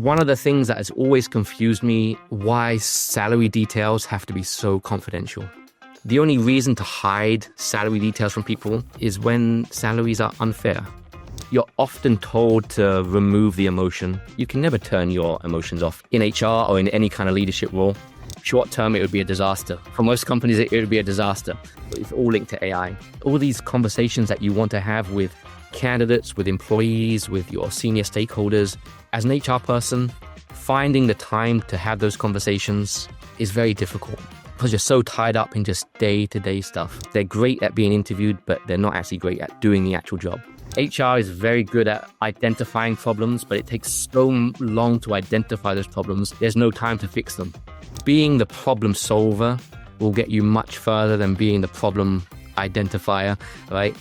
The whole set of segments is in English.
One of the things that has always confused me, why salary details have to be so confidential. The only reason to hide salary details from people is when salaries are unfair. You're often told to remove the emotion. You can never turn your emotions off. In HR or in any kind of leadership role, short term, it would be a disaster. For most companies, it would be a disaster. It's all linked to AI. All these conversations that you want to have with candidates, with employees, with your senior stakeholders. As an HR person, finding the time to have those conversations is very difficult because you're so tied up in just day-to-day stuff. They're great at being interviewed, but they're not actually great at doing the actual job. HR is very good at identifying problems, but it takes so long to identify those problems. There's no time to fix them. Being the problem solver will get you much further than being the problem identifier, right?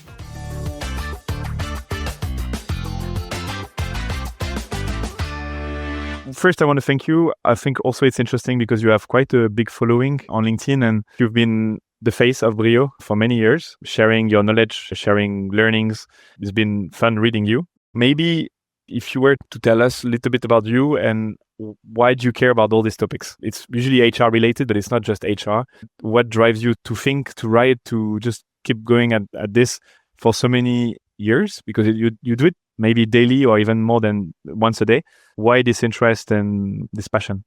First, I want to thank you. I think also it's interesting because you have quite a big following on LinkedIn and you've been the face of Brio for many years, sharing your knowledge, sharing learnings. It's been fun reading you. Maybe if you were to tell us a little bit about you and why do you care about all these topics? It's usually HR related, but it's not just HR. What drives you to think, to write, to just keep going at this for so many years? Because you do it maybe daily or even more than once a day. Why this interest and this passion?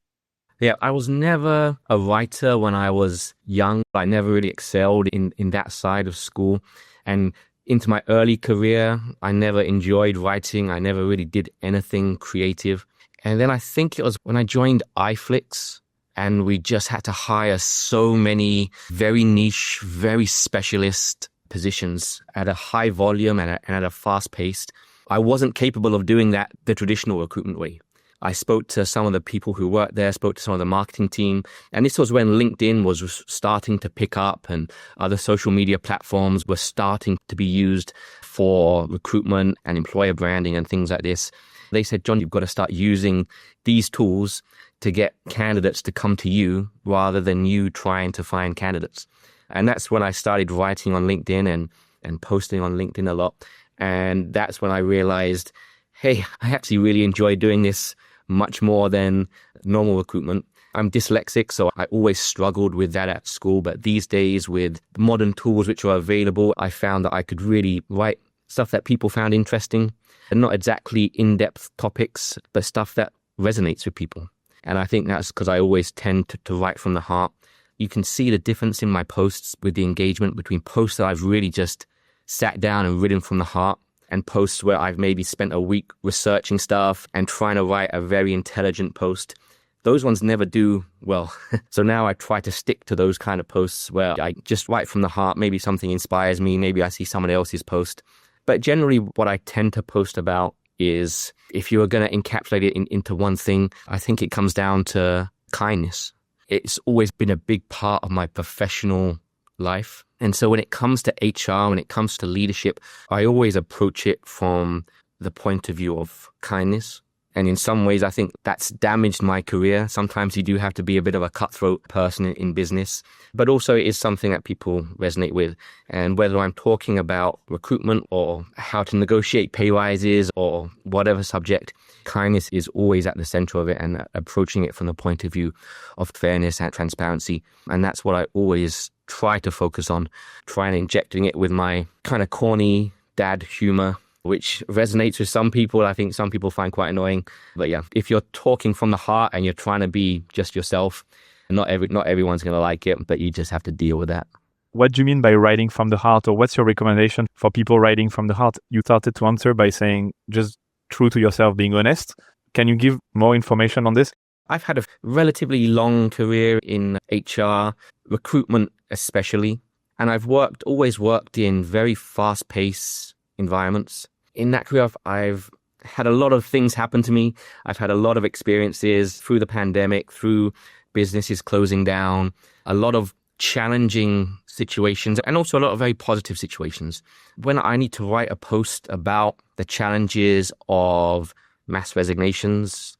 Yeah, I was never a writer when I was young. I never really excelled in that side of school. And into my early career, I never enjoyed writing. I never really did anything creative. And then I think it was when I joined iFlix and we just had to hire so many very niche, very specialist positions at a high volume and at a fast pace. I wasn't capable of doing that the traditional recruitment way. I spoke to some of the people who worked there, spoke to some of the marketing team. And this was when LinkedIn was starting to pick up and other social media platforms were starting to be used for recruitment and employer branding and things like this. They said, Jon, you've got to start using these tools to get candidates to come to you rather than you trying to find candidates. And that's when I started writing on LinkedIn and posting on LinkedIn a lot. And that's when I realized, hey, I actually really enjoy doing this much more than normal recruitment. I'm dyslexic, so I always struggled with that at school. But these days, with modern tools which are available, I found that I could really write stuff that people found interesting and not exactly in-depth topics, but stuff that resonates with people. And I think that's because I always tend to write from the heart. You can see the difference in my posts with the engagement between posts that I've really just sat down and written from the heart and posts where I've maybe spent a week researching stuff and trying to write a very intelligent post. Those ones never do well. So now I try to stick to those kind of posts where I just write from the heart. Maybe something inspires me. Maybe I see someone else's post. But generally what I tend to post about is, if you are going to encapsulate it into one thing, I think it comes down to kindness. It's always been a big part of my professional life. And so when it comes to HR, when it comes to leadership, I always approach it from the point of view of kindness. And in some ways, I think that's damaged my career. Sometimes you do have to be a bit of a cutthroat person in business, but also it is something that people resonate with. And whether I'm talking about recruitment or how to negotiate pay rises or whatever subject, kindness is always at the center of it and approaching it from the point of view of fairness and transparency. And that's what I always try to focus on, try and injecting it with my kind of corny dad humor, which resonates with some people. I think some people find quite annoying. But yeah, if you're talking from the heart and you're trying to be just yourself, not everyone's going to like it, but you just have to deal with that. What do you mean by writing from the heart, or what's your recommendation for people writing from the heart? You started to answer by saying just true to yourself, being honest. Can you give more information on this? I've had a relatively long career in HR, recruitment especially, and I've always worked in very fast-paced environments. In that career, I've had a lot of things happen to me. I've had a lot of experiences through the pandemic, through businesses closing down, a lot of challenging situations, and also a lot of very positive situations. When I need to write a post about the challenges of mass resignations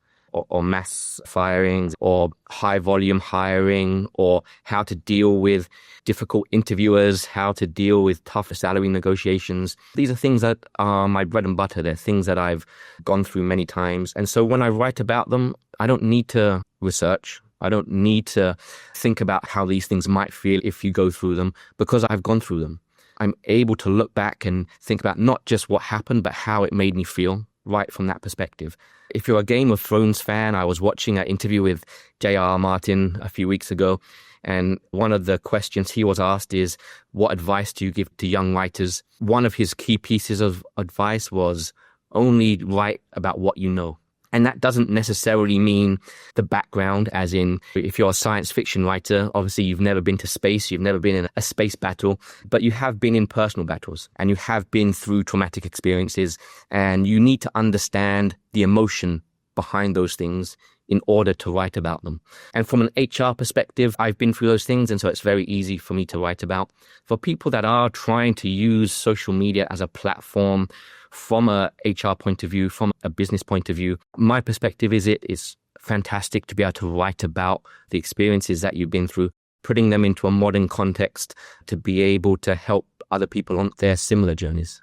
or mass firings or high volume hiring, or how to deal with difficult interviewers, how to deal with tough salary negotiations. These are things that are my bread and butter. They're things that I've gone through many times. And so when I write about them, I don't need to research. I don't need to think about how these things might feel if you go through them, because I've gone through them. I'm able to look back and think about not just what happened, but how it made me feel right from that perspective. If you're a Game of Thrones fan, I was watching an interview with J.R.R. Martin a few weeks ago, and one of the questions he was asked is, what advice do you give to young writers? One of his key pieces of advice was, only write about what you know. And that doesn't necessarily mean the background, as in, if you're a science fiction writer, obviously you've never been to space, you've never been in a space battle, but you have been in personal battles and you have been through traumatic experiences, and you need to understand the emotion behind those things in order to write about them. And from an HR perspective, I've been through those things, and so it's very easy for me to write about. For people that are trying to use social media as a platform from a HR point of view, from a business point of view, my perspective is it is fantastic to be able to write about the experiences that you've been through, putting them into a modern context to be able to help other people on their similar journeys.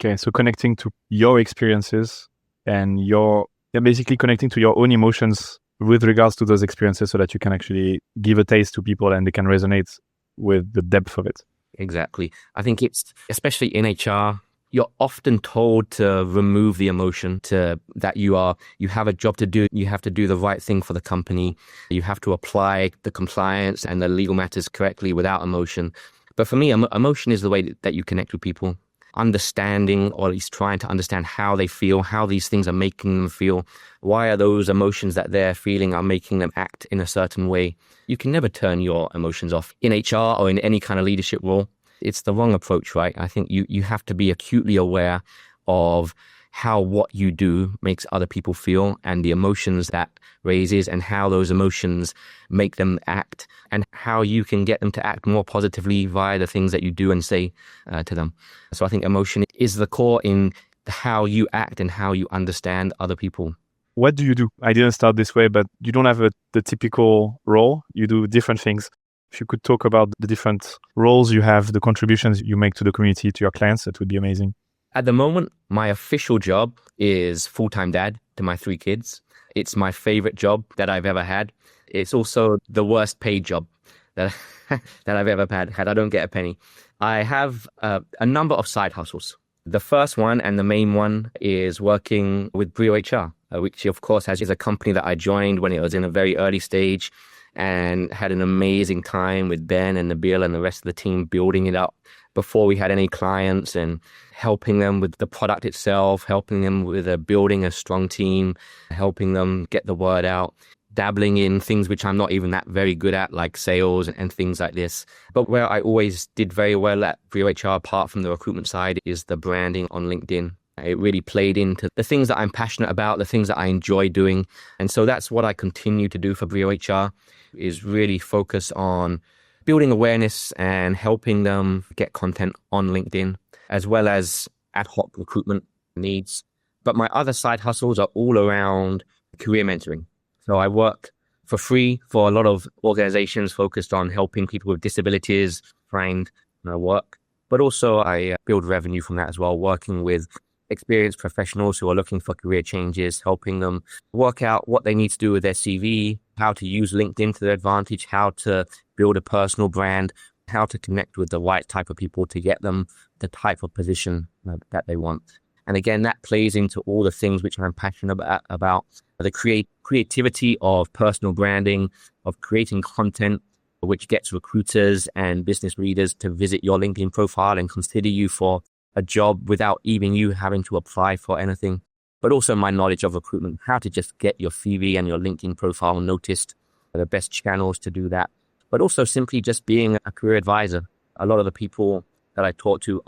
Okay, so connecting to your experiences and basically connecting to your own emotions with regards to those experiences, so that you can actually give a taste to people and they can resonate with the depth of it. Exactly. I think it's, especially in HR, you're often told to remove the emotion, that you have a job to do. You have to do the right thing for the company. You have to apply the compliance and the legal matters correctly without emotion. But for me, emotion is the way that you connect with people. Understanding, or at least trying to understand how they feel, how these things are making them feel. Why are those emotions that they're feeling are making them act in a certain way? You can never turn your emotions off in HR or in any kind of leadership role. It's the wrong approach, right? I think you have to be acutely aware of how what you do makes other people feel and the emotions that raises and how those emotions make them act and how you can get them to act more positively via the things that you do and say to them. So I think emotion is the core in how you act and how you understand other people. What do you do? I didn't start this way, but you don't have the typical role. You do different things. If you could talk about the different roles you have, the contributions you make to the community, to your clients, that would be amazing. At the moment, my official job is full-time dad to my 3 kids. It's my favorite job that I've ever had. It's also the worst paid job that I've ever had. I don't get a penny. I have a number of side hustles. The first one and the main one is working with brioHR, which of course is a company that I joined when it was in a very early stage, and had an amazing time with Ben and Nabil and the rest of the team building it up before we had any clients, and helping them with the product itself, helping them with building a strong team, helping them get the word out, dabbling in things which I'm not even that very good at, like sales and things like this. But where I always did very well at brioHR, apart from the recruitment side, is the branding on LinkedIn. It really played into the things that I'm passionate about, the things that I enjoy doing. And so that's what I continue to do for brioHR, is really focus on building awareness and helping them get content on LinkedIn, as well as ad hoc recruitment needs. But my other side hustles are all around career mentoring. So I work for free for a lot of organizations focused on helping people with disabilities find work. But also I build revenue from that as well, working with experienced professionals who are looking for career changes, helping them work out what they need to do with their CV, how to use LinkedIn to their advantage, how to build a personal brand, how to connect with the right type of people to get them the type of position that they want. And again, that plays into all the things which I'm passionate about the creativity of personal branding, of creating content which gets recruiters and business leaders to visit your LinkedIn profile and consider you for a job without even you having to apply for anything. But also my knowledge of recruitment, how to just get your CV and your LinkedIn profile noticed, the best channels to do that. But also simply just being a career advisor. A lot of the people that I talk to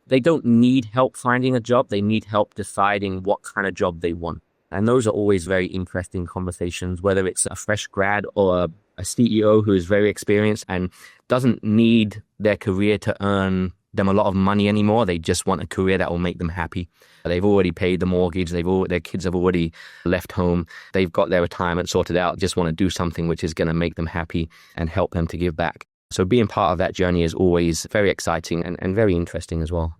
they don't need help finding a job. They need help deciding what kind of job they want. And those are always very interesting conversations, whether it's a fresh grad or a CEO who is very experienced and doesn't need their career to earn them a lot of money anymore. They just want a career that will make them happy. They've already paid the mortgage. Their kids have already left home. They've got their retirement sorted out. Just want to do something which is going to make them happy and help them to give back. So being part of that journey is always very exciting and very interesting as well.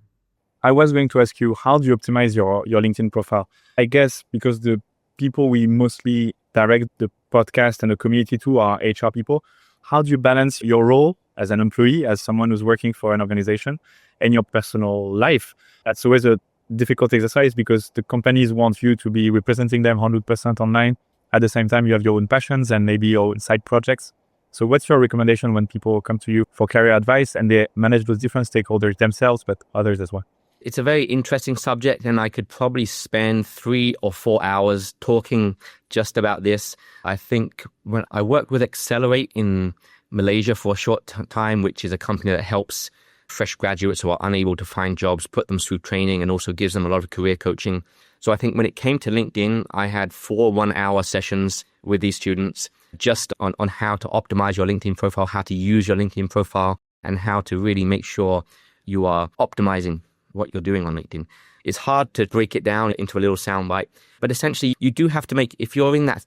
I was going to ask you, how do you optimize your LinkedIn profile? I guess because the people we mostly direct the podcast and the community to are HR people. How do you balance your role as an employee, as someone who's working for an organization, and your personal life? That's always a difficult exercise because the companies want you to be representing them 100% online. At the same time, you have your own passions and maybe your own side projects. So what's your recommendation when people come to you for career advice and they manage those different stakeholders themselves, but others as well? It's a very interesting subject, and I could probably spend 3 or 4 hours talking just about this. I think when I worked with Accelerate in Malaysia for a short time, which is a company that helps fresh graduates who are unable to find jobs, put them through training, and also gives them a lot of career coaching. So I think when it came to LinkedIn, I had 4 one-hour sessions with these students just on how to optimize your LinkedIn profile, how to use your LinkedIn profile, and how to really make sure you are optimizing what you're doing on LinkedIn. It's hard to break it down into a little soundbite, but essentially you do have to make, if you're in that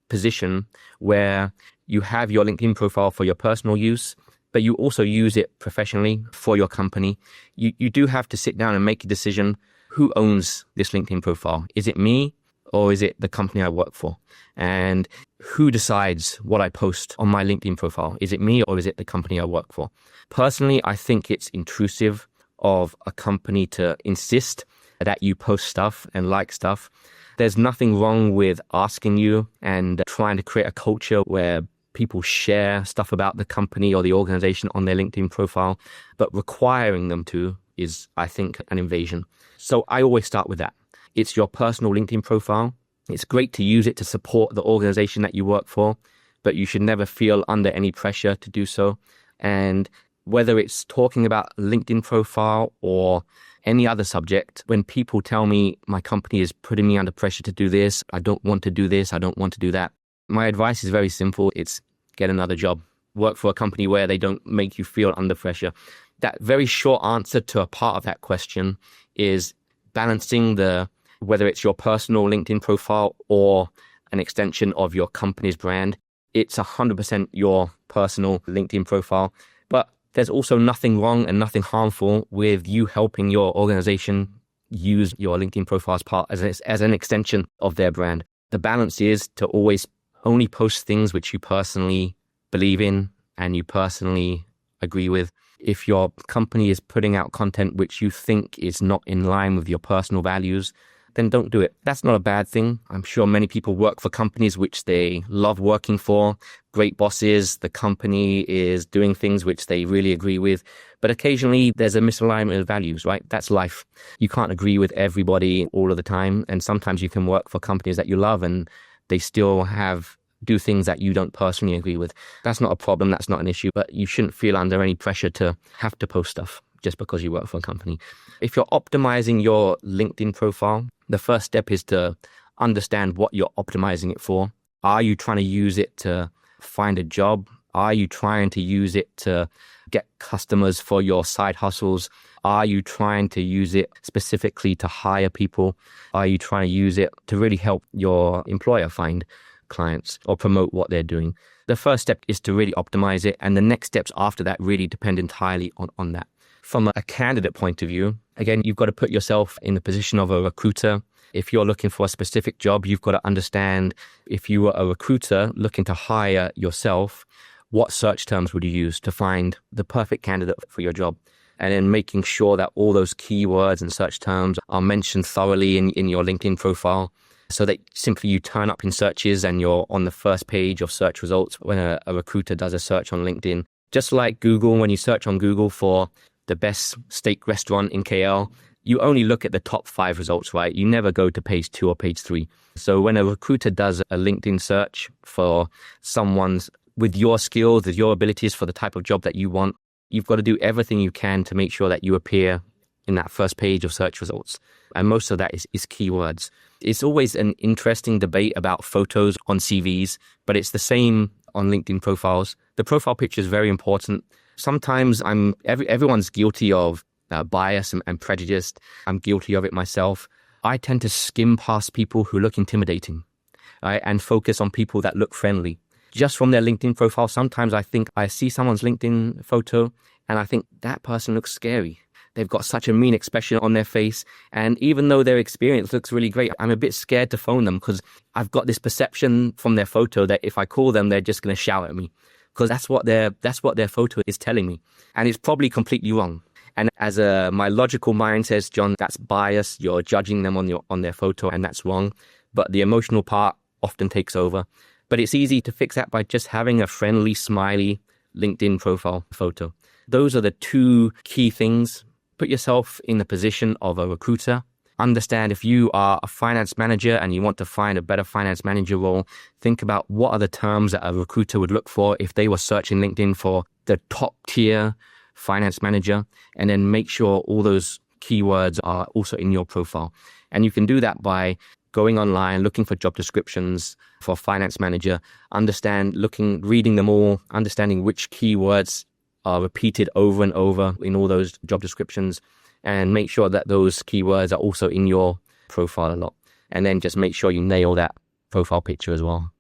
position where you have your LinkedIn profile for your personal use, but you also use it professionally for your company, you do have to sit down and make a decision. Who owns this LinkedIn profile? Is it me or is it the company I work for? And who decides what I post on my LinkedIn profile? Is it me or is it the company I work for? Personally, I think it's intrusive of a company to insist that you post stuff and like stuff. There's nothing wrong with asking you and trying to create a culture where people share stuff about the company or the organization on their LinkedIn profile, but requiring them to is, I think, an invasion. So I always start with that. It's your personal LinkedIn profile. It's great to use it to support the organization that you work for, but you should never feel under any pressure to do so. And whether it's talking about LinkedIn profile or any other subject, when people tell me my company is putting me under pressure to do this, I don't want to do this, I don't want to do that, my advice is very simple. It's get another job. Work for a company where they don't make you feel under pressure. That very short answer to a part of that question is balancing whether it's your personal LinkedIn profile or an extension of your company's brand. It's 100% your personal LinkedIn profile, but there's also nothing wrong and nothing harmful with you helping your organization use your LinkedIn profile as an extension of their brand. The balance is to always only post things which you personally believe in and you personally agree with. If your company is putting out content which you think is not in line with your personal values, then don't do it. That's not a bad thing. I'm sure many people work for companies which they love working for, great bosses, the company is doing things which they really agree with. But occasionally there's a misalignment of values, right? That's life. You can't agree with everybody all of the time. And sometimes you can work for companies that you love and they still do things that you don't personally agree with. That's not a problem. That's not an issue. But you shouldn't feel under any pressure to have to post stuff just because you work for a company. If you're optimizing your LinkedIn profile, the first step is to understand what you're optimizing it for. Are you trying to use it to find a job? Are you trying to use it to get customers for your side hustles? Are you trying to use it specifically to hire people? Are you trying to use it to really help your employer find clients or promote what they're doing? The first step is to really optimize it. And the next steps after that really depend entirely on that. From a candidate point of view, again, you've got to put yourself in the position of a recruiter. If you're looking for a specific job, you've got to understand, if you were a recruiter looking to hire yourself, what search terms would you use to find the perfect candidate for your job? And then making sure that all those keywords and search terms are mentioned thoroughly in your LinkedIn profile, so that simply you turn up in searches and you're on the first page of search results when a recruiter does a search on LinkedIn. Just like Google, when you search on Google for the best steak restaurant in KL, you only look at the top 5 results, right? You never go to page 2 or page 3. So when a recruiter does a LinkedIn search for someone's with your skills, with your abilities for the type of job that you want, you've got to do everything you can to make sure that you appear in that first page of search results. And most of that is keywords. It's always an interesting debate about photos on CVs, but it's the same on LinkedIn profiles. The profile picture is very important. Sometimes everyone's guilty of bias and prejudice. I'm guilty of it myself. I tend to skim past people who look intimidating, right, and focus on people that look friendly. Just from their LinkedIn profile, sometimes I think I see someone's LinkedIn photo and I think that person looks scary. They've got such a mean expression on their face. And even though their experience looks really great, I'm a bit scared to phone them because I've got this perception from their photo that if I call them, they're just going to shout at me because that's what their photo is telling me. And it's probably completely wrong. And as my logical mind says, John, that's bias. You're judging them on their photo and that's wrong. But the emotional part often takes over. But it's easy to fix that by just having a friendly, smiley LinkedIn profile photo. Those are the two key things. Put yourself in the position of a recruiter. Understand if you are a finance manager and you want to find a better finance manager role, think about what are the terms that a recruiter would look for if they were searching LinkedIn for the top tier finance manager, and then make sure all those keywords are also in your profile. And you can do that by going online, looking for job descriptions for finance manager, reading them all, understanding which keywords are repeated over and over in all those job descriptions, and make sure that those keywords are also in your profile a lot. And then just make sure you nail that profile picture as well.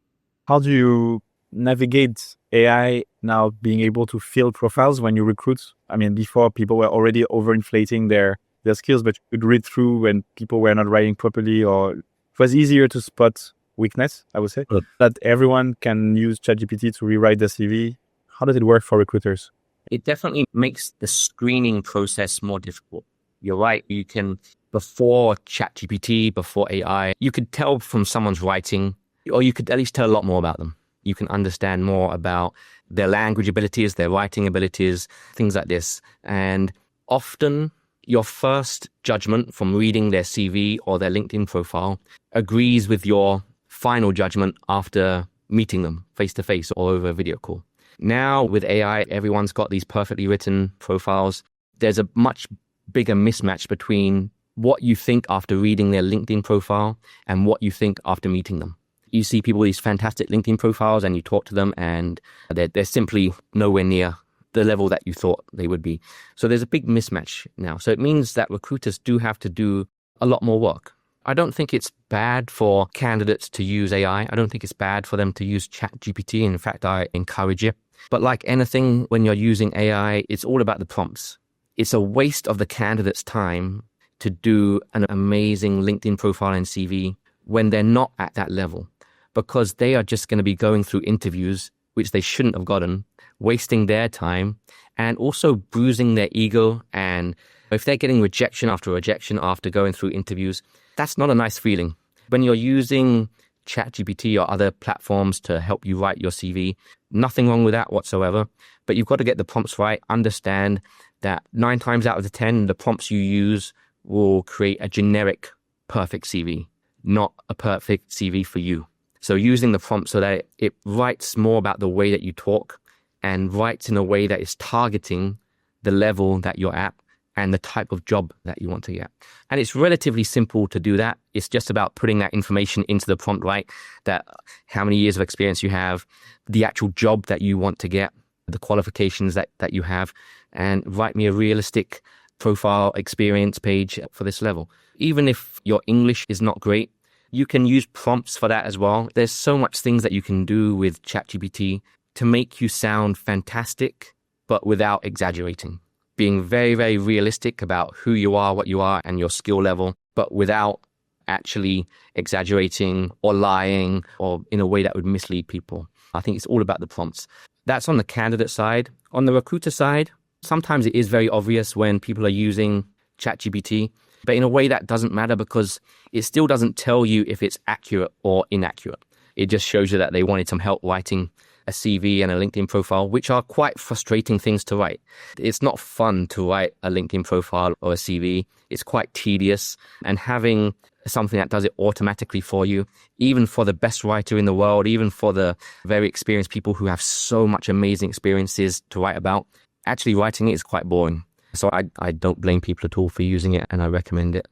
How do you navigate AI now being able to fill profiles when you recruit? I mean, before people were already overinflating their skills, but you could read through when people were not writing properly, or it was easier to spot weakness, I would say. Good. That everyone can use ChatGPT to rewrite the CV. How does it work for recruiters? It definitely makes the screening process more difficult. You're right. You can, before ChatGPT, before AI, you could tell from someone's writing, or you could at least tell a lot more about them. You can understand more about their language abilities, their writing abilities, things like this. And often your first judgment from reading their CV or their LinkedIn profile agrees with your final judgment after meeting them face to face or over a video call. Now with AI, everyone's got these perfectly written profiles. There's a much bigger mismatch between what you think after reading their LinkedIn profile and what you think after meeting them. You see people with these fantastic LinkedIn profiles and you talk to them and they're simply nowhere near the level that you thought they would be. So there's a big mismatch now. So it means that recruiters do have to do a lot more work. I don't think it's bad for candidates to use AI. I don't think it's bad for them to use ChatGPT. In fact, I encourage it. But like anything, when you're using AI, it's all about the prompts. It's a waste of the candidate's time to do an amazing LinkedIn profile and CV when they're not at that level, because they are just going to be going through interviews, which they shouldn't have gotten, wasting their time and also bruising their ego. And if they're getting rejection after going through interviews, that's not a nice feeling. When you're using ChatGPT or other platforms to help you write your CV, nothing wrong with that whatsoever. But you've got to get the prompts right. Understand that 9 times out of the 10, the prompts you use will create a generic perfect CV, not a perfect CV for you. So using the prompt so that it writes more about the way that you talk and writes in a way that is targeting the level that you're at and the type of job that you want to get. And it's relatively simple to do that. It's just about putting that information into the prompt, right? That how many years of experience you have, the actual job that you want to get, the qualifications that you have, and write me a realistic profile experience page for this level. Even if your English is not great, you can use prompts for that as well. There's so much things that you can do with ChatGPT to make you sound fantastic, but without exaggerating. Being very, very realistic about who you are, what you are, and your skill level, but without actually exaggerating or lying or in a way that would mislead people. I think it's all about the prompts. That's on the candidate side. On the recruiter side, sometimes it is very obvious when people are using ChatGPT, but in a way that doesn't matter because it still doesn't tell you if it's accurate or inaccurate. It just shows you that they wanted some help writing a CV and a LinkedIn profile, which are quite frustrating things to write. It's not fun to write a LinkedIn profile or a CV. It's quite tedious, and having something that does it automatically for you, even for the best writer in the world, even for the very experienced people who have so much amazing experiences to write about, actually writing it is quite boring. So I don't blame people at all for using it, and I recommend it.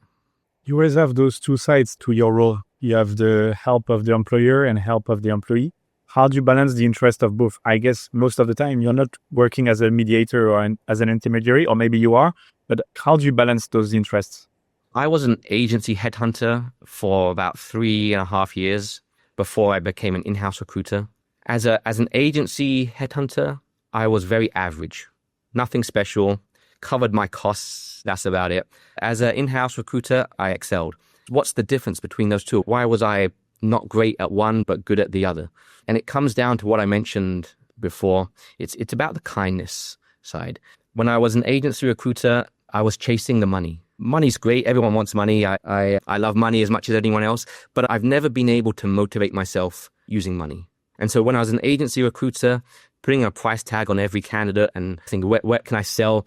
You always have those two sides to your role. You have the help of the employer and help of the employee. How do you balance the interest of both? I guess most of the time you're not working as a mediator or as an intermediary, or maybe you are, but how do you balance those interests? I was an agency headhunter for about 3.5 years before I became an in-house recruiter. As an agency headhunter, I was very average, nothing special, covered my costs. That's about it. As an in-house recruiter, I excelled. What's the difference between those two? Why was I not great at one, but good at the other? And it comes down to what I mentioned before. It's about the kindness side. When I was an agency recruiter, I was chasing the money. Money's great. Everyone wants money. I love money as much as anyone else, but I've never been able to motivate myself using money. And so when I was an agency recruiter, putting a price tag on every candidate and thinking, where can I sell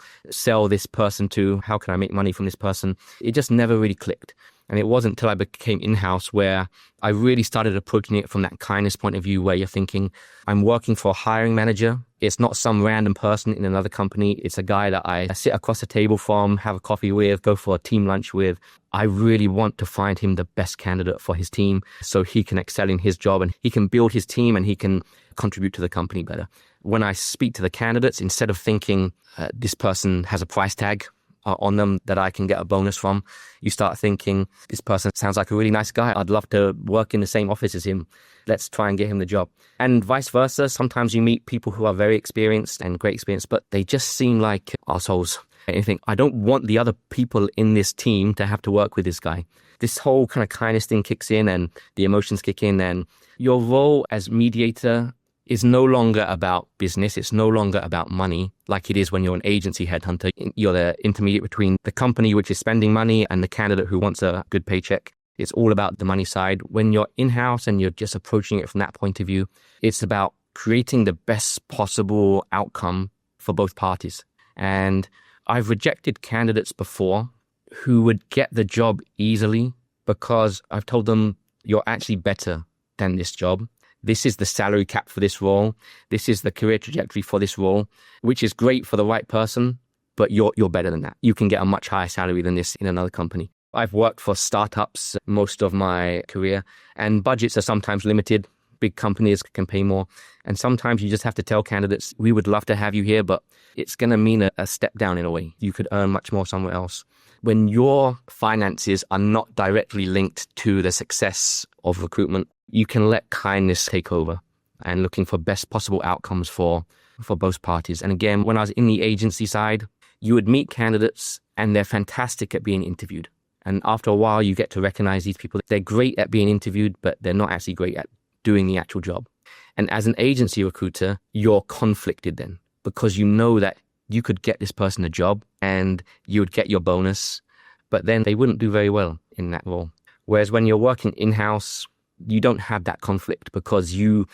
this person to? How can I make money from this person? It just never really clicked. And it wasn't until I became in-house where I really started approaching it from that kindness point of view, where you're thinking, I'm working for a hiring manager. It's not some random person in another company. It's a guy that I sit across the table from, have a coffee with, go for a team lunch with. I really want to find him the best candidate for his team so he can excel in his job and he can build his team and he can contribute to the company better. When I speak to the candidates, instead of thinking this person has a price tag on them that I can get a bonus from, you start thinking, this person sounds like a really nice guy. I'd love to work in the same office as him. Let's try and get him the job. And vice versa. Sometimes you meet people who are very experienced and great experience, but they just seem like assholes. And you think, I don't want the other people in this team to have to work with this guy. This whole kind of kindness thing kicks in and the emotions kick in, and your role as mediator is no longer about business. It's no longer about money like it is when you're an agency headhunter. You're the intermediate between the company which is spending money and the candidate who wants a good paycheck. It's all about the money side. When you're in-house and you're just approaching it from that point of view, it's about creating the best possible outcome for both parties. And I've rejected candidates before who would get the job easily because I've told them, you're actually better than this job. This is the salary cap for this role. This is the career trajectory for this role, which is great for the right person, but you're better than that. You can get a much higher salary than this in another company. I've worked for startups most of my career, and budgets are sometimes limited. Big companies can pay more. And sometimes you just have to tell candidates, we would love to have you here, but it's going to mean a step down in a way. You could earn much more somewhere else. When your finances are not directly linked to the success of recruitment, you can let kindness take over and looking for best possible outcomes for both parties. And again, when I was in the agency side, you would meet candidates and they're fantastic at being interviewed. And after a while, you get to recognize these people. They're great at being interviewed, but they're not actually great at doing the actual job. And as an agency recruiter, you're conflicted then because you know that you could get this person a job and you would get your bonus, but then they wouldn't do very well in that role. Whereas when you're working in-house, you don't have that conflict because you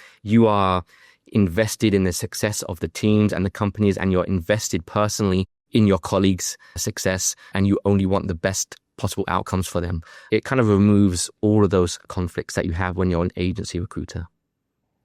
are invested in the success of the teams and the companies, and you're invested personally in your colleagues' success, and you only want the best possible outcomes for them. It kind of removes all of those conflicts that you have when you're an agency recruiter.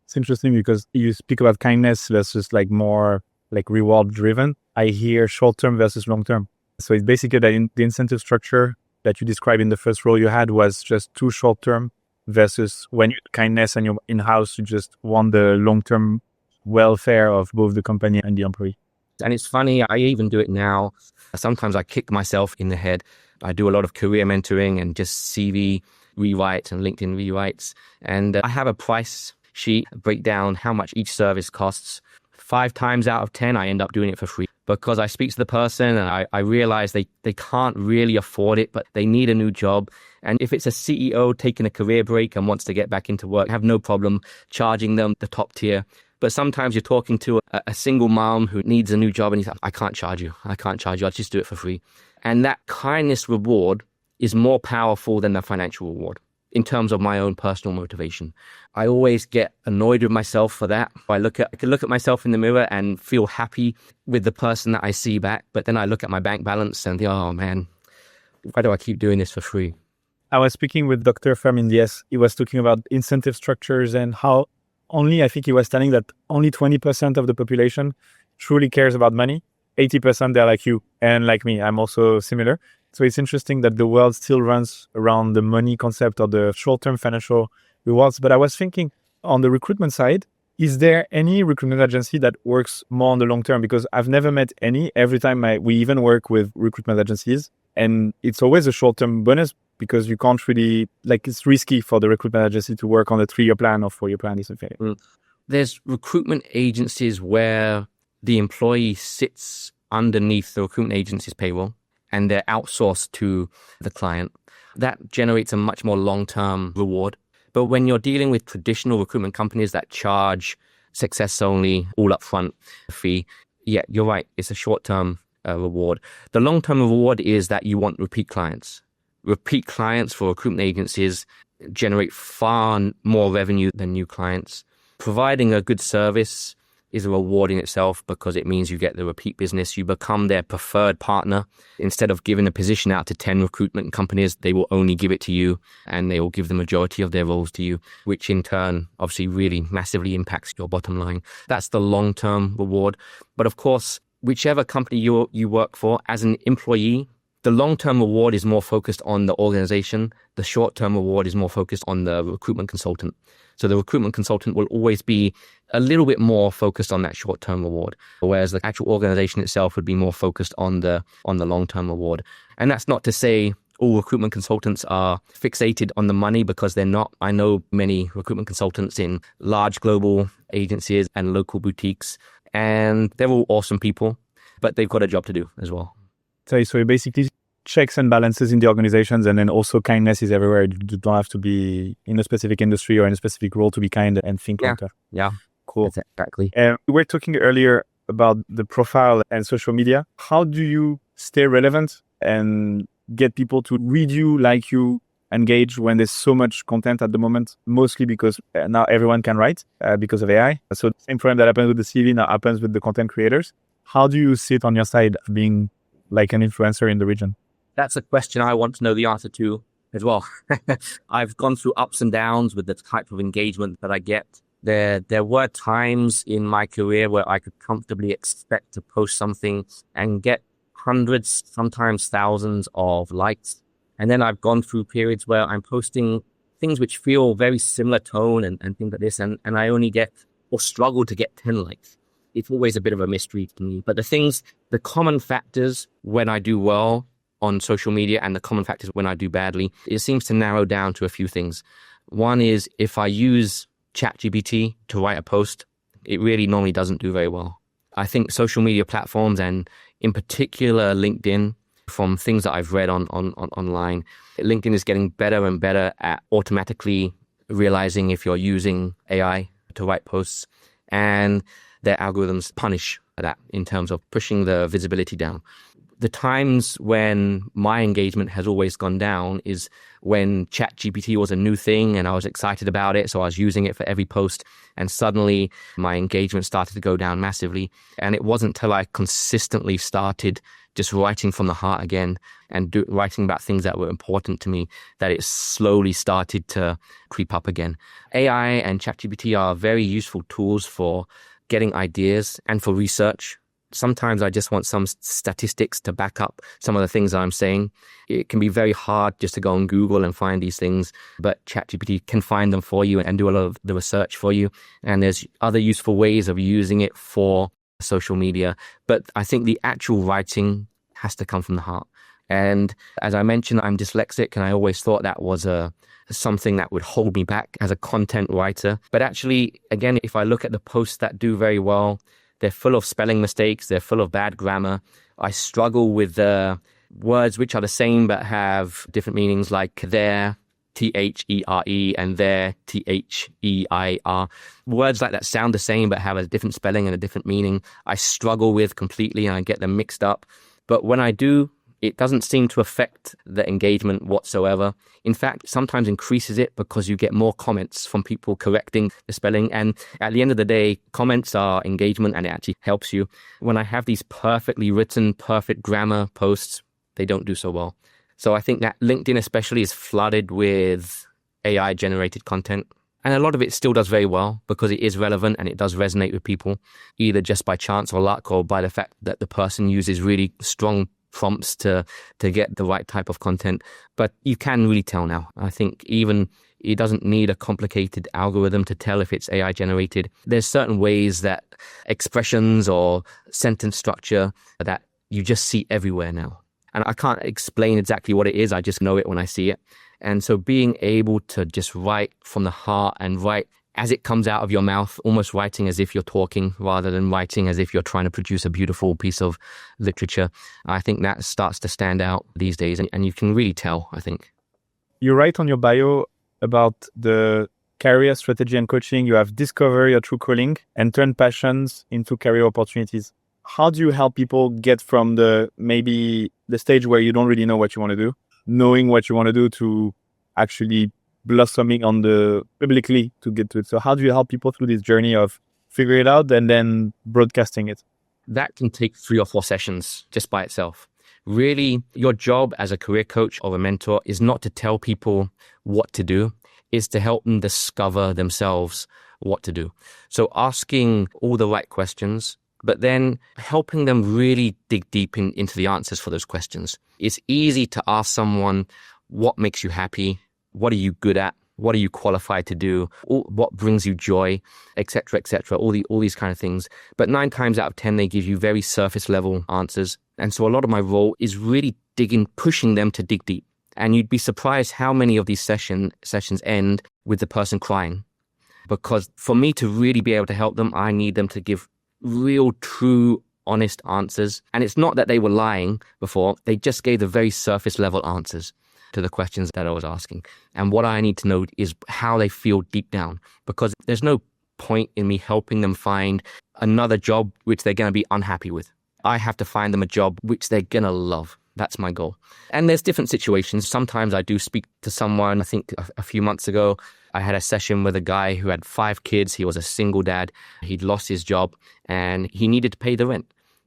It's interesting because you speak about kindness versus like more like reward driven. I hear short term versus long term. So it's basically that the incentive structure that you described in the first role you had was just too short term, versus when you kindness and you're in-house, you just want the long-term welfare of both the company and the employee. And it's funny, I even do it now. Sometimes I kick myself in the head. I do a lot of career mentoring and just CV rewrites and LinkedIn rewrites. And I have a price sheet, break down how much each service costs. 5 times out of 10, I end up doing it for free because I speak to the person and I realize they can't really afford it, but they need a new job. And if it's a CEO taking a career break and wants to get back into work, I have no problem charging them the top tier. But sometimes you're talking to a single mom who needs a new job and he's like, I can't charge you. I'll just do it for free. And that kindness reward is more powerful than the financial reward in terms of my own personal motivation. I always get annoyed with myself for that. I can look at myself in the mirror and feel happy with the person that I see back. But then I look at my bank balance and think, oh man, why do I keep doing this for free? I was speaking with Dr. Fermin Diaz. He was talking about incentive structures and how I think he was telling that only 20% of the population truly cares about money. 80% they're like you and like me. I'm also similar. So it's interesting that the world still runs around the money concept or the short-term financial rewards. But I was thinking on the recruitment side, is there any recruitment agency that works more on the long term? Because I've never met any. Every time we even work with recruitment agencies, And it's always a short-term bonus because you can't really, like, it's risky for the recruitment agency to work on a 3-year plan or 4-year plan. There's recruitment agencies where the employee sits underneath the recruitment agency's payroll and they're outsourced to the client. That generates a much more long-term reward. But when you're dealing with traditional recruitment companies that charge success only, all upfront fee, yeah, you're right. It's a short-term reward. The long-term reward is that you want repeat clients. Repeat clients for recruitment agencies generate far more revenue than new clients. Providing a good service is a reward in itself because it means you get the repeat business. You become their preferred partner. Instead of giving a position out to 10 recruitment companies, they will only give it to you and they will give the majority of their roles to you, which in turn obviously really massively impacts your bottom line. That's the long-term reward. But of course, whichever company you work for as an employee, the long-term reward is more focused on the organization. The short-term reward is more focused on the recruitment consultant. So the recruitment consultant will always be a little bit more focused on that short-term reward, whereas the actual organization itself would be more focused on the long-term reward. And that's not to say all recruitment consultants are fixated on the money, because they're not. I know many recruitment consultants in large global agencies and local boutiques, and they're all awesome people, but they've got a job to do as well. So basically checks and balances in the organizations, and then also kindness is everywhere. You don't have to be in a specific industry or in a specific role to be kind and think like that. Yeah, cool. That's exactly. We were talking earlier about the profile and social media. How do you stay relevant and get people to read you, like you, engage when there's so much content at the moment? Mostly because now everyone can write because of AI. So the same problem that happens with the CV now happens with the content creators. How do you sit on your side being like an influencer in the region? That's a question I want to know the answer to as well. I've gone through ups and downs with the type of engagement that I get. There were times in my career where I could comfortably expect to post something and get hundreds, sometimes thousands of likes. And then I've gone through periods where I'm posting things which feel very similar tone and things like this, and I only get or struggle to get 10 likes. It's always a bit of a mystery to me. But the common factors when I do well on social media and the common factors when I do badly, it seems to narrow down to a few things. One is if I use ChatGPT to write a post, it really normally doesn't do very well. I think social media platforms, and in particular LinkedIn, from things that I've read on online, LinkedIn is getting better and better at automatically realizing if you're using AI to write posts, and their algorithms punish that in terms of pushing the visibility down. The times when my engagement has always gone down is when ChatGPT was a new thing and I was excited about it, so I was using it for every post, and suddenly my engagement started to go down massively. And it wasn't till I consistently started just writing from the heart again and writing about things that were important to me that it slowly started to creep up again. AI and ChatGPT are very useful tools for getting ideas and for research. Sometimes I just want some statistics to back up some of the things I'm saying. It can be very hard just to go on Google and find these things, but ChatGPT can find them for you and do a lot of the research for you. And there's other useful ways of using it for social media. But I think the actual writing has to come from the heart. And as I mentioned, I'm dyslexic, and I always thought that was something that would hold me back as a content writer. But actually, again, if I look at the posts that do very well, they're full of spelling mistakes. They're full of bad grammar. I struggle with words which are the same but have different meanings, like there, T-H-E-R-E, and there, T-H-E-I-R. Words like that sound the same but have a different spelling and a different meaning. I struggle with completely, and I get them mixed up. But when I do, it doesn't seem to affect the engagement whatsoever. In fact, sometimes increases it because you get more comments from people correcting the spelling. And at the end of the day, comments are engagement, and it actually helps you. When I have these perfectly written, perfect grammar posts, they don't do so well. So I think that LinkedIn especially is flooded with AI-generated content. And a lot of it still does very well because it is relevant and it does resonate with people, either just by chance or luck, or by the fact that the person uses really strong prompts to get the right type of content. But you can really tell now. I think even it doesn't need a complicated algorithm to tell if it's AI generated. There's certain ways that expressions or sentence structure that you just see everywhere now. And I can't explain exactly what it is. I just know it when I see it. And so being able to just write from the heart and write as it comes out of your mouth, almost writing as if you're talking rather than writing as if you're trying to produce a beautiful piece of literature, I think that starts to stand out these days. And you can really tell, I think. You write on your bio about the career strategy and coaching. You have discovered your true calling and turned passions into career opportunities. How do you help people get from maybe the stage where you don't really know what you want to do, knowing what you want to do, to actually blossoming publicly to get to it? So how do you help people through this journey of figuring it out and then broadcasting it? That can take 3 or 4 sessions just by itself. Really, your job as a career coach or a mentor is not to tell people what to do, it's to help them discover themselves what to do. So asking all the right questions, but then helping them really dig deep into the answers for those questions. It's easy to ask someone, what makes you happy? What are you good at? What are you qualified to do? What brings you joy, etc., etc., all these kind of things. But 9 times out of 10, they give you very surface level answers. And so a lot of my role is really pushing them to dig deep. And you'd be surprised how many of these sessions end with the person crying. Because for me to really be able to help them, I need them to give real, true, honest answers. And it's not that they were lying before, they just gave the very surface level answers to the questions that I was asking. And what I need to know is how they feel deep down, because there's no point in me helping them find another job which they're going to be unhappy with. I have to find them a job which they're going to love. That's my goal. And there's different situations. Sometimes I do speak to someone. I think a few months ago, I had a session with a guy who had 5 kids. He was a single dad. He'd lost his job and he needed to pay the rent.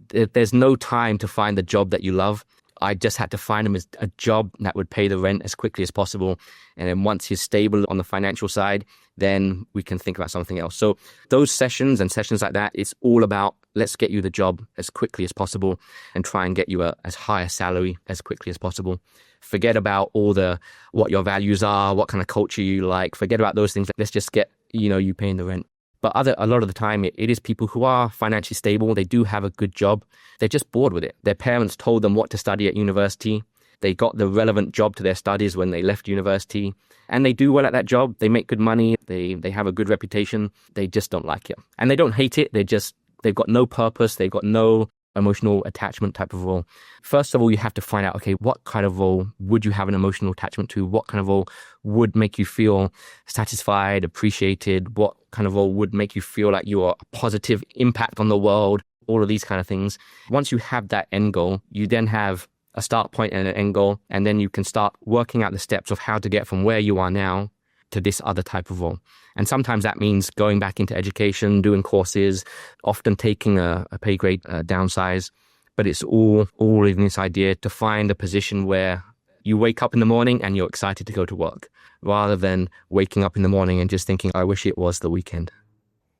There's no time to find the job that you love. I just had to find him a job that would pay the rent as quickly as possible. And then once he's stable on the financial side, then we can think about something else. So those sessions and sessions like that, it's all about let's get you the job as quickly as possible and try and get you as high a salary as quickly as possible. Forget about what your values are, what kind of culture you like. Forget about those things. Let's just get, you paying the rent. But a lot of the time, it is people who are financially stable. They do have a good job. They're just bored with it. Their parents told them what to study at university. They got the relevant job to their studies when they left university. And they do well at that job. They make good money. They have a good reputation. They just don't like it. And they don't hate it. They've got no purpose. They've got no emotional attachment type of role. First of all, you have to find out, okay, what kind of role would you have an emotional attachment to? What kind of role would make you feel satisfied, appreciated? What kind of role would make you feel like you are a positive impact on the world? All of these kind of things. Once you have that end goal, you then have a start point and an end goal, and then you can start working out the steps of how to get from where you are now to this other type of role. And sometimes that means going back into education, doing courses, often taking a pay grade downsize. But it's all in this idea to find a position where you wake up in the morning and you're excited to go to work, rather than waking up in the morning and just thinking, I wish it was the weekend.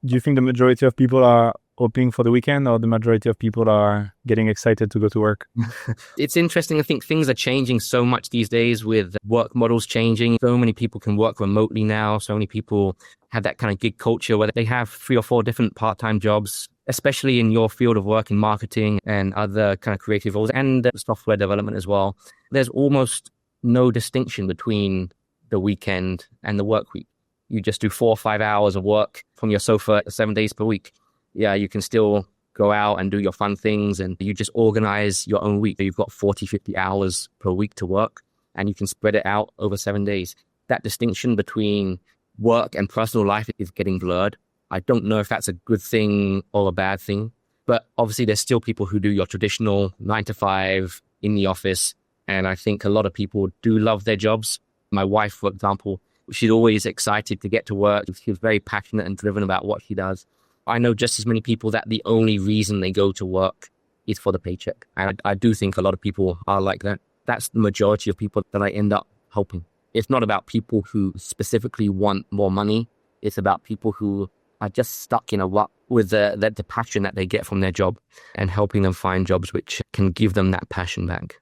Do you think the majority of people are hoping for the weekend, or the majority of people are getting excited to go to work? It's interesting. I think things are changing so much these days with work models changing. So many people can work remotely now. So many people have that kind of gig culture where they have 3 or 4 different part-time jobs, especially in your field of work in marketing and other kind of creative roles and software development as well. There's almost no distinction between the weekend and the work week. You just do 4 or 5 hours of work from your sofa 7 days per week. Yeah, you can still go out and do your fun things, and you just organize your own week. You've got 40, 50 hours per week to work, and you can spread it out over 7 days. That distinction between work and personal life is getting blurred. I don't know if that's a good thing or a bad thing, but obviously there's still people who do your traditional 9 to 5 in the office. And I think a lot of people do love their jobs. My wife, for example, she's always excited to get to work. She's very passionate and driven about what she does. I know just as many people that the only reason they go to work is for the paycheck. And I do think a lot of people are like that. That's the majority of people that I end up helping. It's not about people who specifically want more money. It's about people who are just stuck in a rut with the passion that they get from their job, and helping them find jobs which can give them that passion back.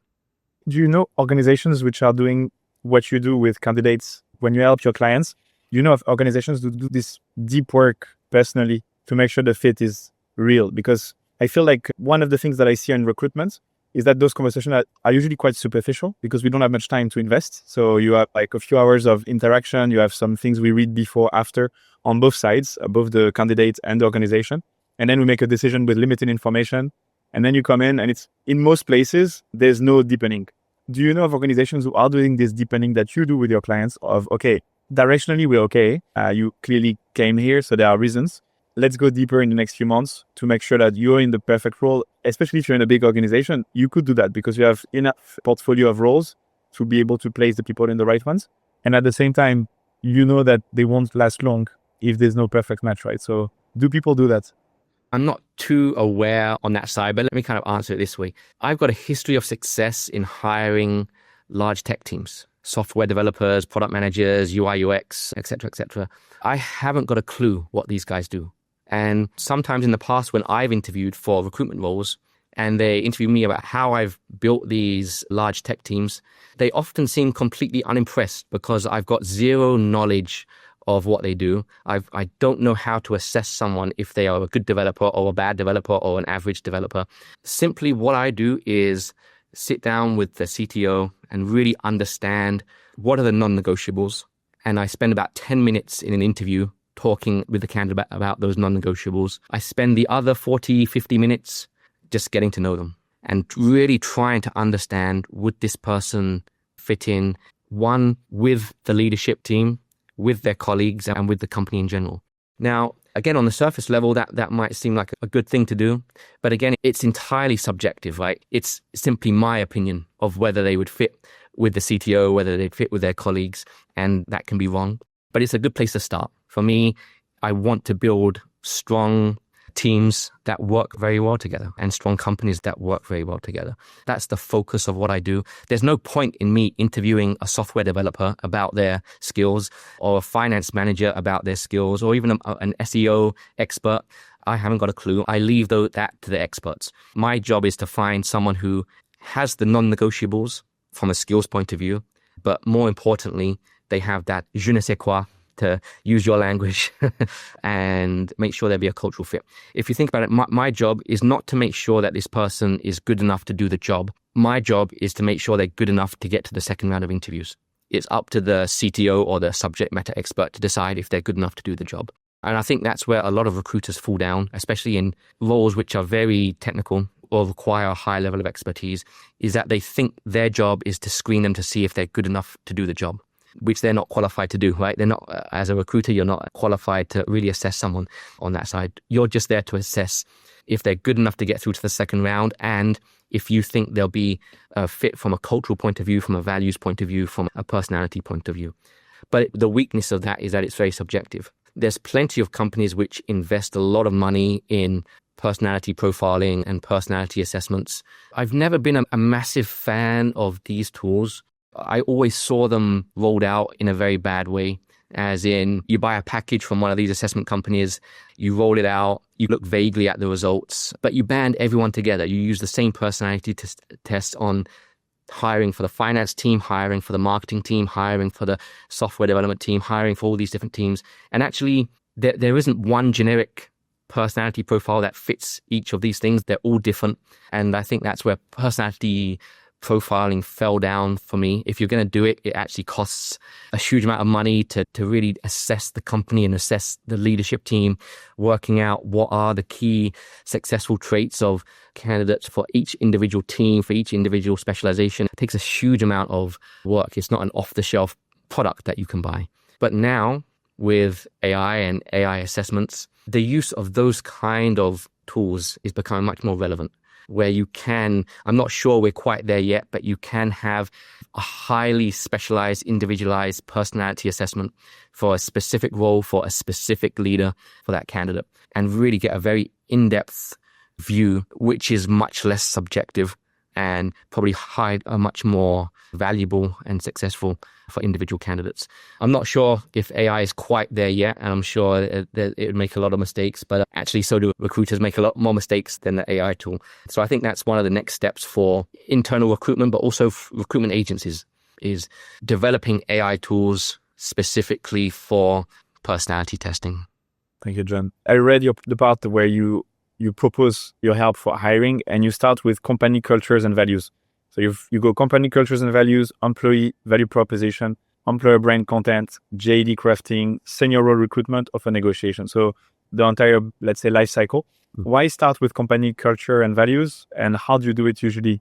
Do you know organizations which are doing what you do with candidates when you help your clients? You know of organizations who do this deep work personally to make sure the fit is real? Because I feel like one of the things that I see in recruitment is that those conversations are usually quite superficial because we don't have much time to invest. So you have like a few hours of interaction. You have some things we read before, after on both sides, both the candidate and the organization. And then we make a decision with limited information. And then you come in and it's in most places, there's no deepening. Do you know of organizations who are doing this deepening that you do with your clients of, okay, directionally, we're okay. You clearly came here, so there are reasons. Let's go deeper in the next few months to make sure that you're in the perfect role, especially if you're in a big organization. You could do that because you have enough portfolio of roles to be able to place the people in the right ones. And at the same time, you know that they won't last long if there's no perfect match, right? So do people do that? I'm not too aware on that side, but let me kind of answer it this way. I've got a history of success in hiring large tech teams, software developers, product managers, UI, UX, etc., etc. I haven't got a clue what these guys do. And sometimes in the past when I've interviewed for recruitment roles and they interview me about how I've built these large tech teams, they often seem completely unimpressed because I've got zero knowledge of what they do. I don't know how to assess someone if they are a good developer or a bad developer or an average developer. Simply what I do is sit down with the CTO and really understand what are the non-negotiables. And I spend about 10 minutes in an interview talking with the candidate about those non-negotiables. I spend the other 40, 50 minutes just getting to know them and really trying to understand, would this person fit in, one, with the leadership team, with their colleagues, and with the company in general. Now, again, on the surface level, that might seem like a good thing to do. But again, it's entirely subjective, right? It's simply my opinion of whether they would fit with the CTO, whether they'd fit with their colleagues, and that can be wrong. But it's a good place to start. For me, I want to build strong teams that work very well together and strong companies that work very well together. That's the focus of what I do. There's no point in me interviewing a software developer about their skills or a finance manager about their skills or even an SEO expert. I haven't got a clue. I leave that to the experts. My job is to find someone who has the non-negotiables from a skills point of view, but more importantly, they have that je ne sais quoi, to use your language, and make sure there be a cultural fit. If you think about it, my job is not to make sure that this person is good enough to do the job. My job is to make sure they're good enough to get to the second round of interviews. It's up to the CTO or the subject matter expert to decide if they're good enough to do the job. And I think that's where a lot of recruiters fall down, especially in roles which are very technical or require a high level of expertise, is that they think their job is to screen them to see if they're good enough to do the job, which they're not qualified to do, right? They're not, as a recruiter, you're not qualified to really assess someone on that side. You're just there to assess if they're good enough to get through to the second round and if you think they'll be a fit from a cultural point of view, from a values point of view, from a personality point of view. But the weakness of that is that it's very subjective. There's plenty of companies which invest a lot of money in personality profiling and personality assessments. I've never been a massive fan of these tools. I always saw them rolled out in a very bad way, as in you buy a package from one of these assessment companies, you roll it out, you look vaguely at the results, but you band everyone together. You use the same personality test on hiring for the finance team, hiring for the marketing team, hiring for the software development team, hiring for all these different teams. And actually, there isn't one generic personality profile that fits each of these things. They're all different. And I think that's where personality profiling fell down for me. If you're going to do it, it actually costs a huge amount of money to really assess the company and assess the leadership team, working out what are the key successful traits of candidates for each individual team, for each individual specialization. It takes a huge amount of work. It's not an off-the-shelf product that you can buy. But now, with AI and AI assessments, the use of those kind of tools is becoming much more relevant, where you can, I'm not sure we're quite there yet, but you can have a highly specialized, individualized personality assessment for a specific role, for a specific leader, for that candidate, and really get a very in-depth view, which is much less subjective and probably much more valuable and successful for individual candidates. I'm not sure if AI is quite there yet, and I'm sure it would make a lot of mistakes, but actually so do recruiters make a lot more mistakes than the AI tool. So I think that's one of the next steps for internal recruitment, but also recruitment agencies, is developing AI tools specifically for personality testing. Thank you, Jon. I read the part where you you propose your help for hiring, and you start with company cultures and values. So you go company cultures and values, employee value proposition, employer brand content, JD crafting, senior role recruitment, offer negotiation. So the entire, let's say, life cycle. Why start with company culture and values, and how do you do it usually?